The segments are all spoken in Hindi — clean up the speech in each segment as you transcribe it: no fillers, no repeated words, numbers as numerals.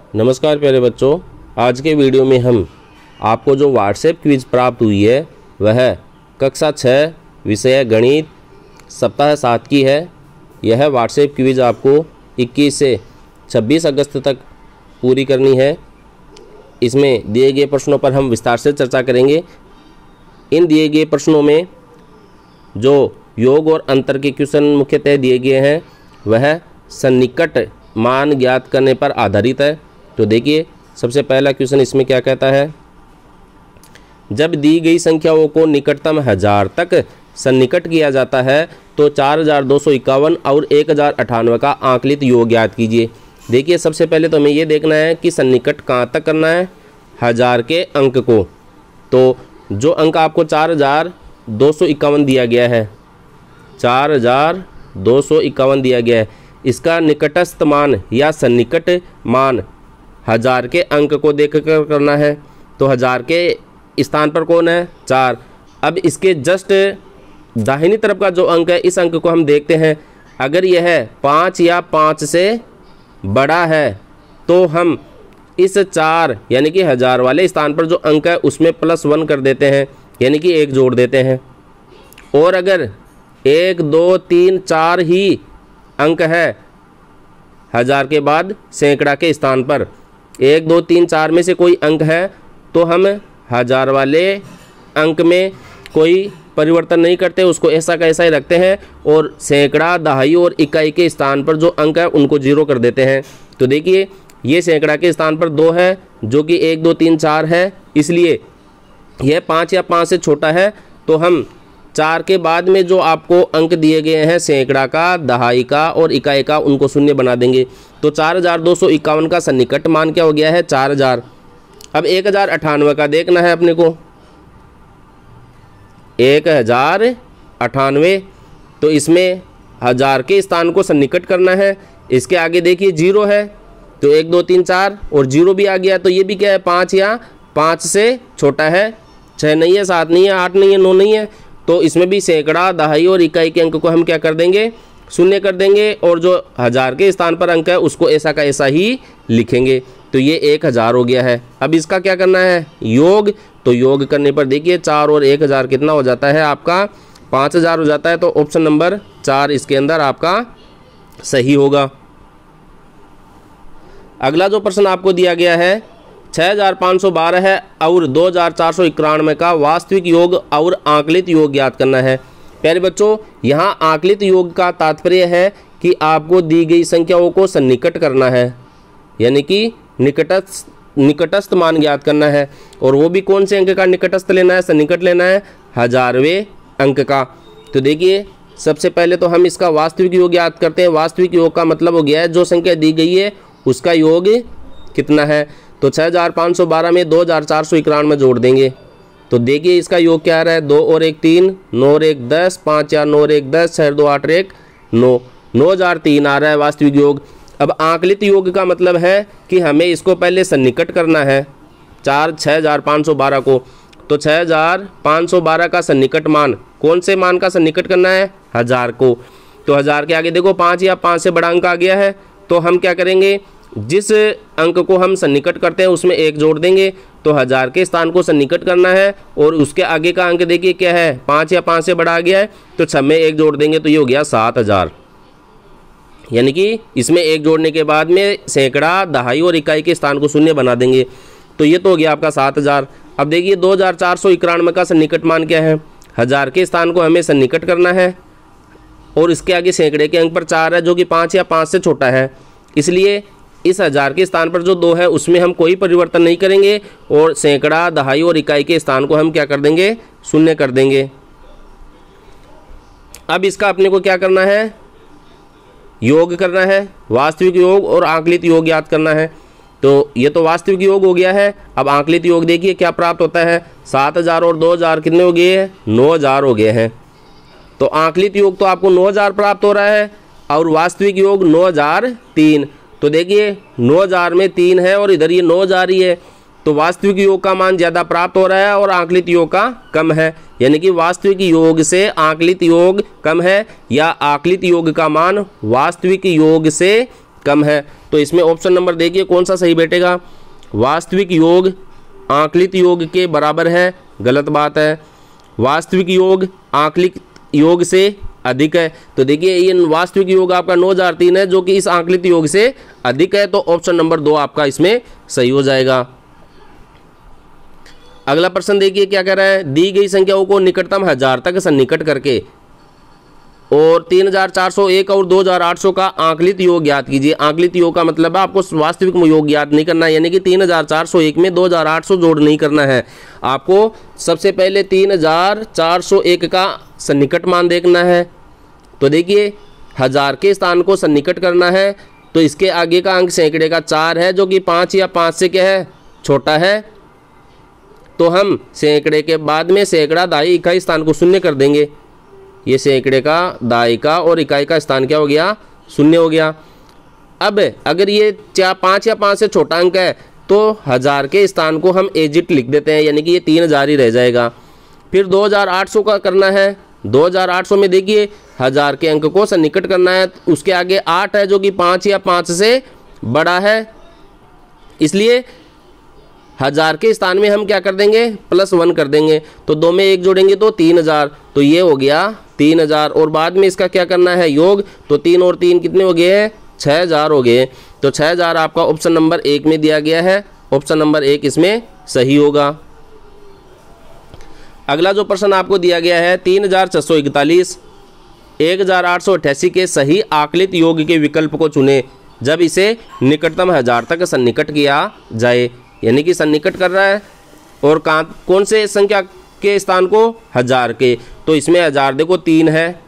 नमस्कार प्यारे बच्चों, आज के वीडियो में हम आपको जो व्हाट्सएप क्विज प्राप्त हुई है वह कक्षा 6 विषय गणित सप्ताह 7 की है। यह व्हाट्सएप क्विज आपको 21 से 26 अगस्त तक पूरी करनी है। इसमें दिए गए प्रश्नों पर हम विस्तार से चर्चा करेंगे। इन दिए गए प्रश्नों में जो योग और अंतर के क्वेश्चन मुख्यतः दिए गए हैं वह सन्निकट मान ज्ञात करने पर आधारित है। तो देखिए, सबसे पहला क्वेश्चन इसमें क्या कहता है। जब दी गई संख्याओं को निकटतम 1000 तक सन्निकट किया जाता है तो 4251 और 1098 का आंकलित योग ज्ञात कीजिए। देखिए, सबसे पहले तो हमें ये देखना है कि सन्निकट कहाँ तक करना है, 1000 के अंक को। तो जो अंक आपको 4251 दिया गया है, 4251 दिया गया है, इसका निकटस्थ मान या सन्निकट मान 1000 के अंक को देखकर करना है। तो 1000 के स्थान पर कौन है, 4। अब इसके जस्ट दाहिनी तरफ का जो अंक है, इस अंक को हम देखते हैं। अगर यह 5 या 5 से बड़ा है तो हम इस 4 यानी कि 1000 वाले स्थान पर जो अंक है उसमें +1 कर देते हैं, यानी कि 1 जोड़ देते हैं। और अगर 1 2 3 4 ही अंक है 1000 के बाद सैकड़ा के स्थान पर, 1 2 3 4 में से कोई अंक है तो हम 1000 वाले अंक में कोई परिवर्तन नहीं करते, उसको ऐसा का ऐसा ही रखते हैं और सैकड़ा, दहाई और इकाई के स्थान पर जो अंक है उनको 0 कर देते हैं। तो देखिए, ये सैकड़ा के स्थान पर 2 है जो कि 1 2 3 4 है, इसलिए यह 5 या 5 से छोटा है। तो हम 4 के बाद में जो आपको अंक दिए गए हैं सैकड़ा का, दहाई का और इकाई का, उनको शून्य बना देंगे। तो 4251 का सन्निकट मान क्या हो गया है, 4000। अब 1098 का देखना है अपने को, 1098। तो इसमें 1000 के स्थान को सन्निकट करना है। इसके आगे देखिए 0 है, तो 1 2 3 4 और 0 भी आ गया। तो ये भी क्या है, 5 या 5 से छोटा है, 6 नहीं है, 7 नहीं है, 8 नहीं है, 9 नहीं है। तो इसमें भी सैकड़ा, दहाई और इकाई के अंक को हम क्या कर देंगे, शून्य कर देंगे और जो 1000 के स्थान पर अंक है उसको ऐसा का ऐसा ही लिखेंगे। तो ये 1000 हो गया है। अब इसका क्या करना है, योग। तो योग करने पर देखिए 4 और 1000 कितना हो जाता है आपका, 5000 हो जाता है। तो ऑप्शन नंबर 4 इसके अंदर आपका सही होगा। अगला जो प्रश्न आपको दिया गया है, 6512 है और 2491 का वास्तविक योग और आंकलित योग ज्ञात करना है। प्यारे बच्चों, यहाँ आंकलित योग का तात्पर्य है कि आपको दी गई संख्याओं को सन्निकट करना है, यानी कि निकटस्थ मान ज्ञात करना है। और वो भी कौन से अंक का निकटस्थ लेना है, सन्निकट लेना है, 1000वें अंक का। तो देखिए, सबसे पहले तो हम इसका वास्तविक योग ज्ञात करते हैं। वास्तविक योग का मतलब हो गया है जो संख्या दी गई है उसका योग कितना है। तो 6512 में 2491 जोड़ देंगे। तो देखिए इसका योग क्या आ रहा है, 2 और 1 3, 9 और 1 10, 5 या 9 और 1 10, 6 2 8 1 9, 9003 आ रहा है वास्तविक योग। अब आंकलित योग का मतलब है कि हमें इसको पहले सन्निकट करना है 6512 को। तो 6512 का सन्निकट मान, कौन से मान का सन्निकट करना है, 1000 को। तो 1000 के आगे देखो 5 या 5 से बड़ा अंक आ गया है। तो हम क्या करेंगे, जिस अंक को हम सन्निकट करते हैं उसमें 1 जोड़ देंगे। तो 1000 के स्थान को सन्निकट करना है और उसके आगे का अंक देखिए क्या है, 5 या 5 से बड़ा आ गया है। तो 6 में 1 जोड़ देंगे तो ये हो गया 7000, यानी कि इसमें 1 जोड़ने के बाद में सैकड़ा, दहाई और इकाई के स्थान को शून्य बना देंगे। तो ये तो हो गया आपका 7000। अब देखिए 2491 का सन्निकट मान क्या है, 1000 के स्थान को हमें सन्निकट करना है और इसके आगे सैकड़े के अंक पर 4 है जो कि 5 या 5 से छोटा है, इसलिए इस 1000 के स्थान पर जो 2 है उसमें हम कोई परिवर्तन नहीं करेंगे और सैकड़ा, दहाई और इकाई के स्थान को हम क्या कर देंगे, शून्य कर देंगे। अब इसका अपने को क्या करना है, योग करना है, वास्तविक योग और आंकलित योग ज्ञात करना है। तो ये तो वास्तविक योग हो गया है। अब आंकलित योग देखिए क्या प्राप्त होता है, 7000 और 2000 कितने हो गए हैं, 9000 हो गए हैं। तो आंकलित योग तो आपको 9000 प्राप्त हो रहा है और वास्तविक योग 9003। तो देखिए 9000 में 3 है और इधर ये 9000 ही है, तो वास्तविक योग का मान ज़्यादा प्राप्त हो रहा है और आंकलित योग का कम है, यानी कि वास्तविक योग से आंकलित योग कम है या आंकलित योग का मान वास्तविक योग से कम है। तो इसमें ऑप्शन नंबर देखिए कौन सा सही बैठेगा। वास्तविक योग आकलित योग के बराबर है, गलत बात है। वास्तविक योग आकलित योग से अधिक है, तो देखिए ये वास्तविक योग आपका 9003 है जो कि इस आकलित योग से अधिक है, तो ऑप्शन नंबर 2 आपका इसमें सही हो जाएगा। अगला प्रश्न देखिए क्या कह रहा है। दी गई संख्याओं को निकटतम 1000 तक सन्निकट करके और 3401 और 2800 का आकलित योग ज्ञात कीजिए। आकलित योग का मतलब है आपको वास्तविक योग ज्ञात नहीं करना है, यानी कि 3401 में 2800 जोड़ नहीं करना है। आपको सबसे पहले 3401 का सन्निकट मान देखना है। तो देखिए 1000 के स्थान को सन्निकट करना है, तो इसके आगे का अंक सैकड़े का 4 है जो कि 5 या 5 से क्या है, छोटा है। तो हम सैकड़े के बाद में सैकड़ा दाई इकाई स्थान को शून्य कर देंगे। ये सैकड़े का दाई का और इकाई का स्थान क्या हो गया, शून्य हो गया। अब अगर ये 5 या 5 से छोटा अंक है तो 1000 के स्थान को हम एजिट लिख देते हैं, यानी कि ये 3000 ही रह जाएगा। फिर 2800 का करना है। 2800 में देखिए 1000 के अंक को सन्निकट करना है, उसके आगे 8 है जो कि 5 या 5 से बड़ा है, इसलिए 1000 के स्थान में हम क्या कर देंगे, +1 कर देंगे। तो 2 में 1 जोड़ेंगे तो 3000, तो ये हो गया 3000। और बाद में इसका क्या करना है, योग, तो 3 और 3 कितने हो गए हैं, 6000 हो गए। तो 6000 आपका ऑप्शन नंबर 1 में दिया गया है, ऑप्शन नंबर 1 इसमें सही होगा। अगला जो प्रश्न आपको दिया गया है 3641 1888 के सही आकलित योग के विकल्प को चुने जब इसे निकटतम 1000 तक सन्निकट किया जाए। यानी कि सन्निकट कर रहा है और कौन से संख्या के स्थान को, 1000 के। तो इसमें 1000 देखो 3 है,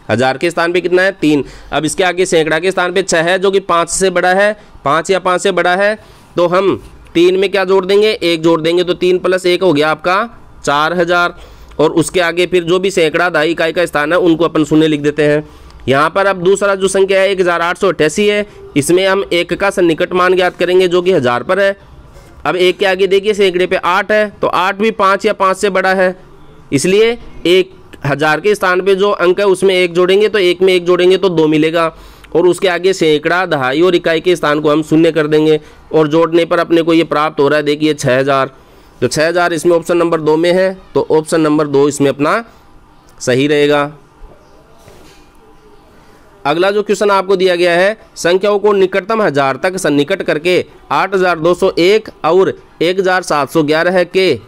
1000 के स्थान पे कितना है, 3। अब इसके आगे सैकड़ा के स्थान पे 6 है जो कि 5 से बड़ा है, 5 या 5 से बड़ा है। तो हम 3 में क्या जोड़ देंगे, 1 जोड़ देंगे, तो 3 + 1 हो गया आपका 4000। और उसके आगे फिर जो भी सैकड़ा दाई इकाई का स्थान है उनको अपन शून्य लिख देते हैं। यहाँ पर अब दूसरा जो संख्या है 1888 है, इसमें हम 1 का सन्निकट मान ज्ञात करेंगे जो कि 1000 पर है। अब 1 के आगे देखिए सैकड़े पे 8 है, तो 8 भी 5 या 5 से बड़ा है, इसलिए 1000 के स्थान पे जो अंक है उसमें 1 जोड़ेंगे, तो 1 में 1 जोड़ेंगे तो 2 मिलेगा। और उसके आगे सैकड़ा दहाई और इकाई के स्थान को हम शून्य कर देंगे और जोड़ने पर अपने को ये प्राप्त हो रहा है देखिए 6000। तो 6000 इसमें ऑप्शन नंबर 2 में है, तो ऑप्शन नंबर 2 इसमें अपना सही रहेगा। अगला जो क्वेश्चन आपको दिया गया है, संख्याओं को निकटतम 1000 तक सन्निकट करके 8201 और 1711 के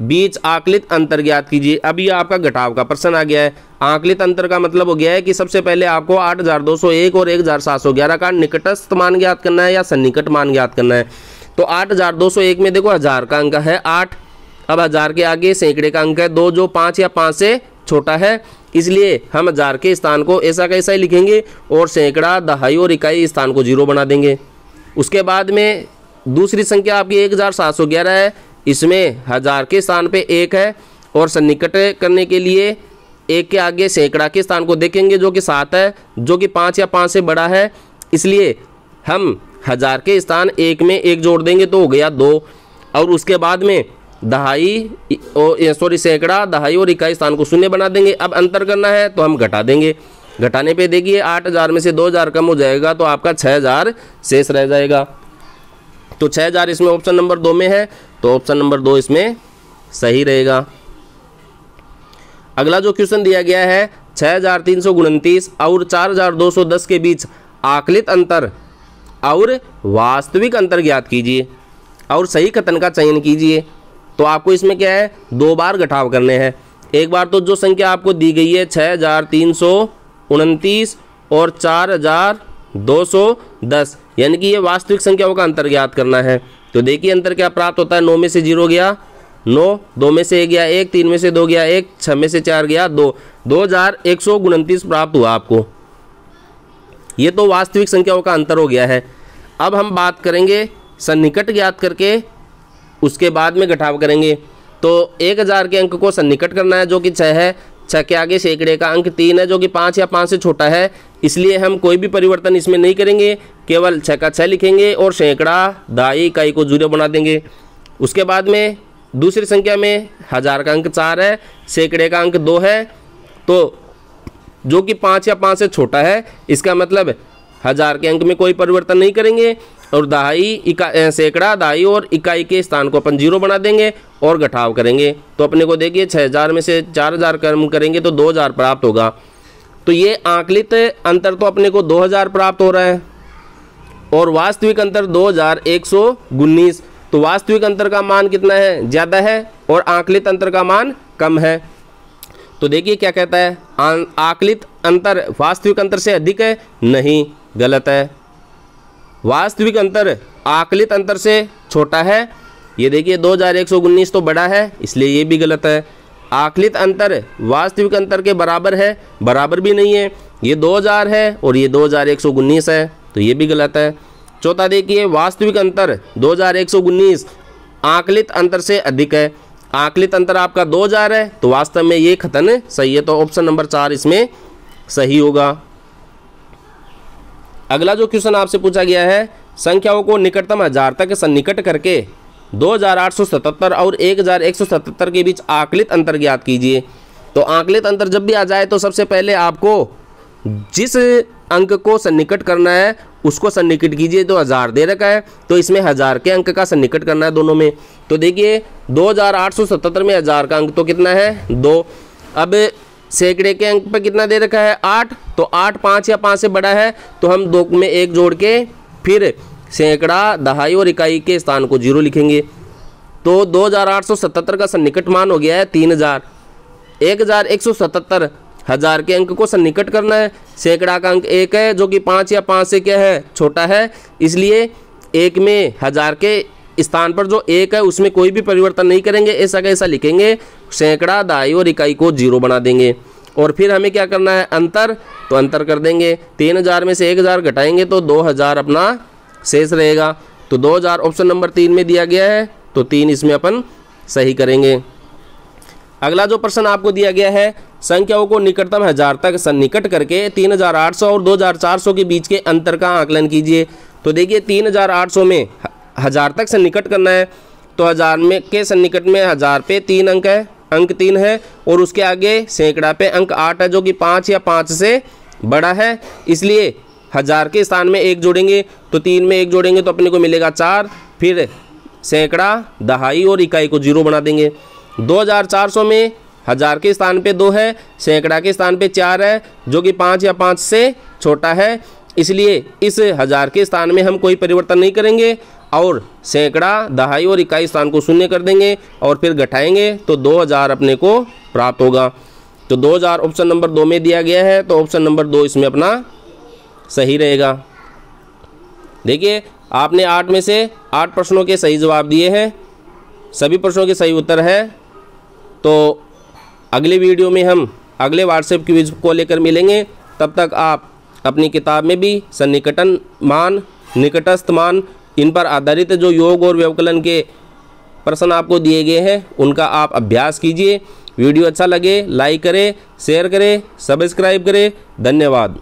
बीच आकलित अंतर ज्ञात कीजिए। अब ये आपका घटाव का प्रश्न आ गया है। आकलित अंतर का मतलब हो गया है कि सबसे पहले आपको 8201 और 1711 का निकटस्थ मान ज्ञात करना है या सन्निकट मान ज्ञात करना है। तो 8201 में देखो 1000 का अंक है 8, अब 1000 के आगे सैकड़े का अंक है 2 जो 5 या 5 से छोटा है, इसलिए हम 1000 के स्थान को ऐसा कैसा ही लिखेंगे और सैकड़ा दहाई और इकाई स्थान को 0 बना देंगे। उसके बाद में दूसरी संख्या आपकी 1711 है, इसमें 1000 के स्थान पे 1 है और सन्निकट करने के लिए 1 के आगे सैकड़ा के स्थान को देखेंगे जो कि 7 है, जो कि 5 या 5 से बड़ा है, इसलिए हम 1000 के स्थान 1 में 1 जोड़ देंगे तो हो गया 2। और उसके बाद में सैकड़ा दहाई और इकाई स्थान को शून्य बना देंगे। अब अंतर करना है तो हम घटा देंगे, घटाने पे देखिए 8000 में से 2000 कम हो जाएगा तो आपका 6000 शेष रह जाएगा। तो 6000 इसमें ऑप्शन नंबर 2 में है, तो ऑप्शन नंबर 2 इसमें सही रहेगा। अगला जो क्वेश्चन दिया गया है 6329 और 4210 के बीच आकलित अंतर और वास्तविक अंतर ज्ञात कीजिए और सही कथन का चयन कीजिए। तो आपको इसमें क्या है, 2 बार घटाव करने हैं। एक बार तो जो संख्या आपको दी गई है 6329 और 4210, यानी कि ये वास्तविक संख्याओं का अंतर ज्ञात करना है। तो देखिए अंतर क्या प्राप्त होता है, 9 में से 0 गया 9, 2 में से 1 गया 1, 3 में से 2 गया 1, 6 में से 4 गया 2, 2129 प्राप्त हुआ आपको। ये तो वास्तविक संख्याओं का अंतर हो गया है। अब हम बात करेंगे सन्निकट ज्ञात करके उसके बाद में घटाव करेंगे। तो 1000 के अंक को सन्निकट करना है जो कि 6 है, 6 के आगे सैकड़े का अंक 3 है जो कि 5 या 5 से छोटा है, इसलिए हम कोई भी परिवर्तन इसमें नहीं करेंगे, केवल 6 का 6 लिखेंगे और सैकड़ा दाई इकाई को 0 बना देंगे। उसके बाद में दूसरी संख्या में 1000 का अंक 4 है, सैकड़े का अंक 2 है, तो जो कि 5 या 5 से छोटा है, इसका मतलब हजार के अंक में कोई परिवर्तन नहीं करेंगे और दहाई सैकड़ा, दहाई और इकाई के स्थान को अपन 0 बना देंगे और घटाव करेंगे। तो अपने को देखिए 6000 में से 4000 कम करेंगे तो 2000 प्राप्त होगा। तो ये आंकलित अंतर तो अपने को 2000 प्राप्त हो रहा है और वास्तविक अंतर 2119। तो वास्तविक अंतर का मान कितना है, ज़्यादा है और आंकलित अंतर का मान कम है। तो देखिए क्या कहता है, आंकलित अंतर वास्तविक अंतर से अधिक है, नहीं, गलत है। वास्तविक अंतर आकलित अंतर से छोटा है, ये देखिए 2119 तो बड़ा है, इसलिए ये भी गलत है। आकलित अंतर वास्तविक अंतर के बराबर है, बराबर भी नहीं है, ये 2000 है और ये 2119 है, तो ये भी गलत है। चौथा देखिए, वास्तविक अंतर 2119 आकलित अंतर से अधिक है, आकलित अंतर आपका 2000 है, तो वास्तव में ये कथन सही है, तो ऑप्शन नंबर 4 इसमें सही होगा। अगला जो क्वेश्चन आपसे पूछा गया है, संख्याओं को निकटतम हजार तक सन्निकट करके 2877 और 1177 के बीच आकलित अंतर ज्ञात कीजिए। तो आकलित अंतर जब भी आ जाए तो सबसे पहले आपको जिस अंक को सन्निकट करना है उसको सन्निकट कीजिए। तो 1000 दे रखा है, तो इसमें 1000 के अंक का सन्निकट करना है दोनों में। तो देखिए 2877 में 1000 का अंक तो कितना है, 2। अब सैकड़े के अंक पर कितना दे रखा है, 8। तो 8 5 या 5 से बड़ा है, तो हम 2 में 1 जोड़ के फिर सैकड़ा, दहाई और इकाई के स्थान को 0 लिखेंगे। तो 2877 का सन्निकट मान हो गया है 3000। 1177 1000 के अंक को सन्निकट करना है, सैकड़ा का अंक 1 है जो कि 5 या 5 से क्या है, छोटा है, इसलिए 1 में 1000 के स्थान पर जो 1 है उसमें कोई भी परिवर्तन नहीं करेंगे, ऐसा कैसा लिखेंगे, सैकड़ा, दहाई और इकाई को 0 बना देंगे। और फिर हमें क्या करना है, अंतर, तो अंतर कर देंगे। 3000 में से 1000 घटाएंगे तो 2000 अपना शेष रहेगा। तो 2000 ऑप्शन नंबर 3 में दिया गया है, तो 3 इसमें अपन सही करेंगे। अगला जो प्रश्न आपको दिया गया है, संख्याओं को निकटतम हजार तक सन्निकट करके 3800 और 2400 के बीच के अंतर का आकलन कीजिए। तो देखिए 3800 में 1000 तक सन्निकट करना है, तो 1000 में के सन्निकट में 1000 पे 3 अंक है, अंक 3 है, और उसके आगे सैकड़ा पे अंक 8 है जो कि 5 या 5 से बड़ा है, इसलिए 1000 के स्थान में 1 जोड़ेंगे, तो 3 में 1 जोड़ेंगे तो अपने को मिलेगा 4। फिर सैकड़ा, दहाई और इकाई को 0 बना देंगे। 2400 में 1000 के स्थान पे 2 है, सैकड़ा के स्थान पे 4 है जो कि 5 या 5 से छोटा है, इसलिए इस 1000 के स्थान में हम कोई परिवर्तन नहीं करेंगे और सैकड़ा, दहाई और इकाई स्थान को 0 कर देंगे और फिर घटाएंगे तो 2000 अपने को प्राप्त होगा। तो 2000 ऑप्शन नंबर 2 में दिया गया है, तो ऑप्शन नंबर 2 इसमें अपना सही रहेगा। देखिए आपने 8 में से 8 प्रश्नों के सही जवाब दिए हैं, सभी प्रश्नों के सही उत्तर है। तो अगले वीडियो में हम अगले व्हाट्सएप क्विज को लेकर मिलेंगे, तब तक आप अपनी किताब में भी सन्निकटन मान, निकटस्थ मान, इन पर आधारित जो योग और व्यवकलन के प्रश्न आपको दिए गए हैं उनका आप अभ्यास कीजिए। वीडियो अच्छा लगे लाइक करें, शेयर करें, सब्सक्राइब करें। धन्यवाद।